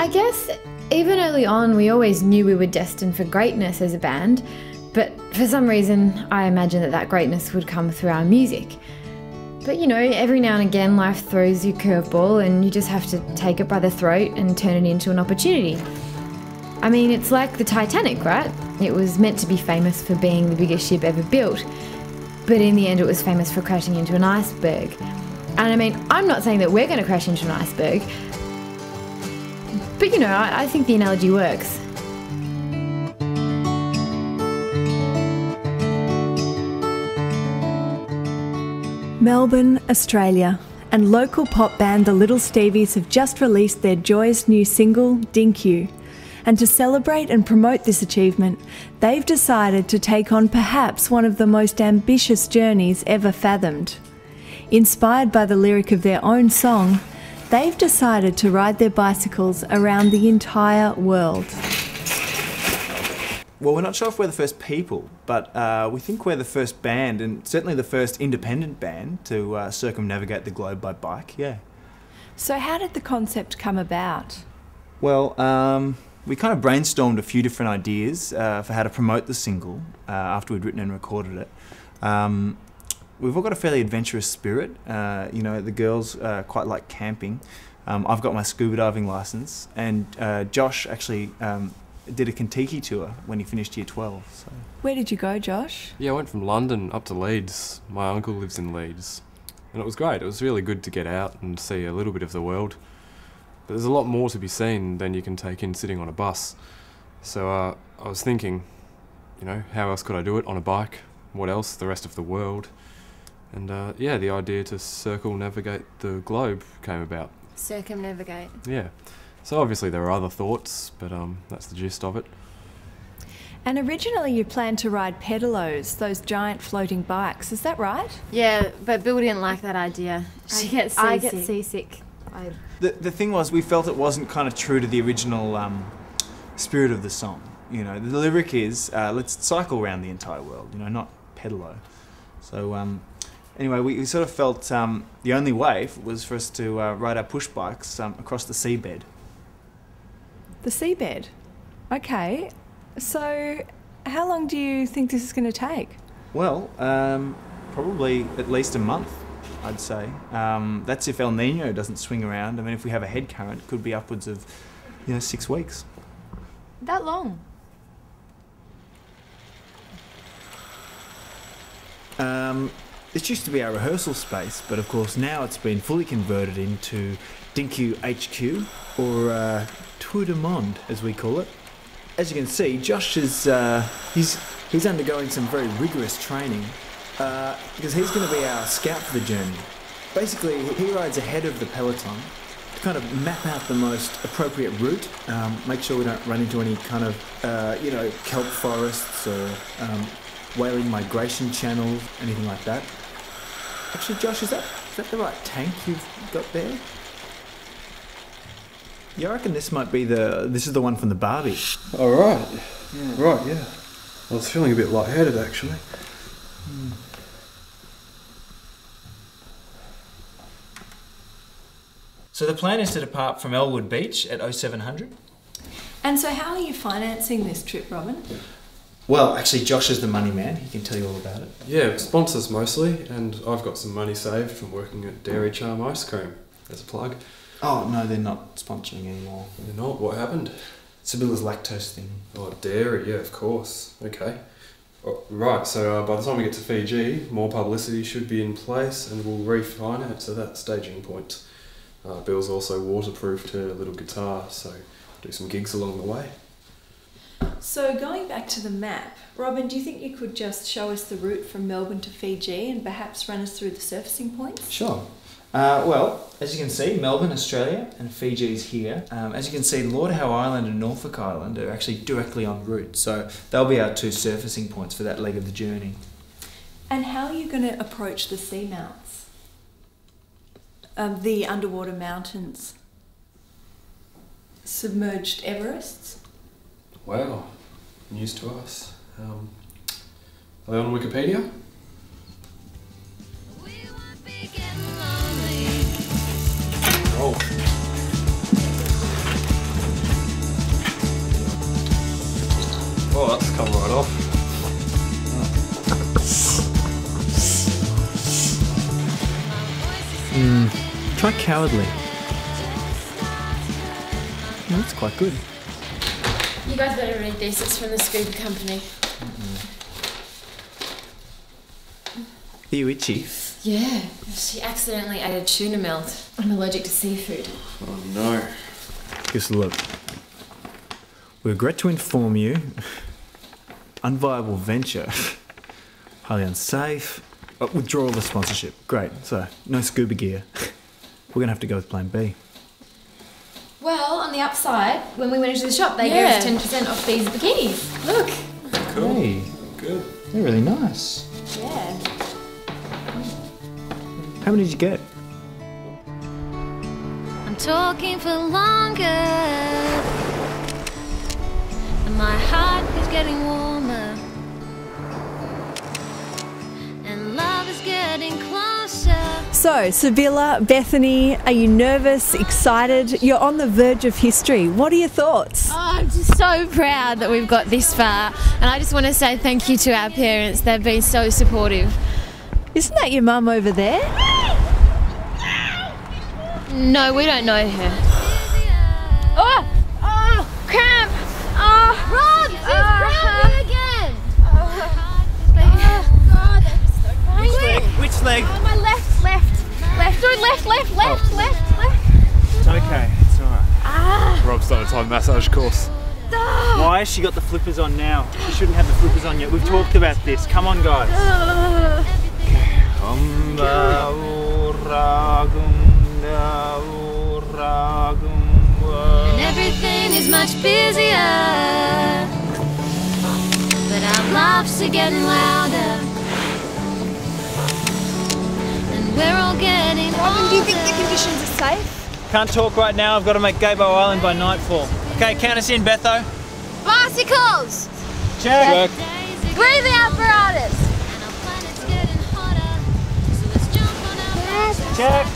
I guess even early on we always knew we were destined for greatness as a band, but for some reason I imagined that greatness would come through our music. But you know, every now and again life throws you a curveball and you just have to take it by the throat and turn it into an opportunity. I mean, it's like the Titanic, right? It was meant to be famous for being the biggest ship ever built, but in the end it was famous for crashing into an iceberg. And I mean, I'm not saying that we're going to crash into an iceberg, but you know, I think the analogy works. Melbourne, Australia, and local pop band the Little Stevies have just released their joyous new single, Dink. And to celebrate and promote this achievement, they've decided to take on perhaps one of the most ambitious journeys ever fathomed. Inspired by the lyric of their own song, they've decided to ride their bicycles around the entire world. Well, we're not sure if we're the first people, but we think we're the first band, and certainly the first independent band to circumnavigate the globe by bike, yeah. So how did the concept come about? Well, we kind of brainstormed a few different ideas for how to promote the single after we'd written and recorded it. We've all got a fairly adventurous spirit. You know, the girls quite like camping. I've got my scuba diving licence, and Josh actually did a Kentucky tour when he finished year 12. So. Where did you go, Josh? Yeah, I went from London up to Leeds. My uncle lives in Leeds. And it was great. It was really good to get out and see a little bit of the world. But there's a lot more to be seen than you can take in sitting on a bus. So I was thinking, you know, how else could I do it on a bike? What else? The rest of the world. And yeah, the idea to circumnavigate the globe came about. Circumnavigate. Yeah. So obviously there are other thoughts, but that's the gist of it. And originally you planned to ride pedalos, those giant floating bikes, is that right? Yeah, but Bill didn't like that idea. She gets seasick. I get seasick. The thing was, we felt it wasn't kind of true to the original spirit of the song. You know, the lyric is, let's cycle around the entire world, you know, not pedalo. So anyway, we sort of felt the only way was for us to ride our push bikes across the seabed. The seabed? Okay. So how long do you think this is going to take? Well, probably at least a month, I'd say. That's if El Nino doesn't swing around. I mean, if we have a head current, it could be upwards of, 6 weeks. That long? This used to be our rehearsal space, but of course now it's been fully converted into Dink HQ, or Tour de Monde, as we call it. As you can see, Josh is he's undergoing some very rigorous training because he's going to be our scout for the journey. Basically, he rides ahead of the peloton to kind of map out the most appropriate route, make sure we don't run into any kind of kelp forests or whaling migration channels, anything like that. Actually, Josh, is that the right tank you've got there? Yeah, I reckon this is the one from the Barbie. Oh, right. Yeah. Right, yeah. I was feeling a bit lightheaded, actually. So the plan is to depart from Elwood Beach at 0700. And so how are you financing this trip, Robin? Well, actually, Josh is the money man. He can tell you all about it. Yeah, sponsors mostly, and I've got some money saved from working at Dairy Charm Ice Cream, as a plug. Oh, no, they're not sponsoring anymore. They're not? What happened? Sibylla's lactose thing. Oh, dairy, yeah, of course. Okay. Oh, right, so by the time we get to Fiji, more publicity should be in place and we'll refinance at that staging point. Bill's also waterproofed her little guitar, so do some gigs along the way. So going back to the map, Robin, do you think you could just show us the route from Melbourne to Fiji and perhaps run us through the surfacing points? Sure. Well, as you can see, Melbourne, Australia, and Fiji is here. As you can see, Lord Howe Island and Norfolk Island are actually directly en route, so they'll be our two surfacing points for that leg of the journey. And how are you going to approach the seamounts? The underwater mountains? Submerged Everests? Wow, news to us. Are they on Wikipedia? Oh. Try cowardly. No, that's quite good. You guys better read this. It's from the scuba company. Are you itchy? Yeah. She accidentally ate a tuna melt. I'm allergic to seafood. Oh no. Just look. We regret to inform you, unviable venture, highly unsafe, withdrawal of the sponsorship. Great, so no scuba gear. We're going to have to go with plan B. Well, on the upside, when we went into the shop, they gave us 10% off these bikinis. Look. Cool. Hey, Good. they're really nice. Yeah. How many did you get? I'm talking for longer, and my heart is getting warmer, and love is getting closer. So, Sevilla, Bethany, are you nervous, excited? You're on the verge of history. What are your thoughts? Oh, I'm just so proud that we've got this far. And I just want to say thank you to our parents. They've been so supportive. Isn't that your mum over there? No, we don't know her. Oh! Oh! Cramp! Oh! Rob! She's cramping again! God, that's so painful. Which leg? Oh, my left. Do left. It's okay. It's alright. Rob's done a Thai massage course. Why has she got the flippers on now? She shouldn't have the flippers on yet. We've talked about this. Come on, guys. And everything is much busier, but our laughs are getting louder, and we're all getting older. Do you think the conditions are safe? Can't talk right now. I've got to make Gabo Island by nightfall. Okay, count us in, Betho. Bicycles! Check. Breathing apparatus! And our planet's getting hotter, so let's jump on our bicycles. Check.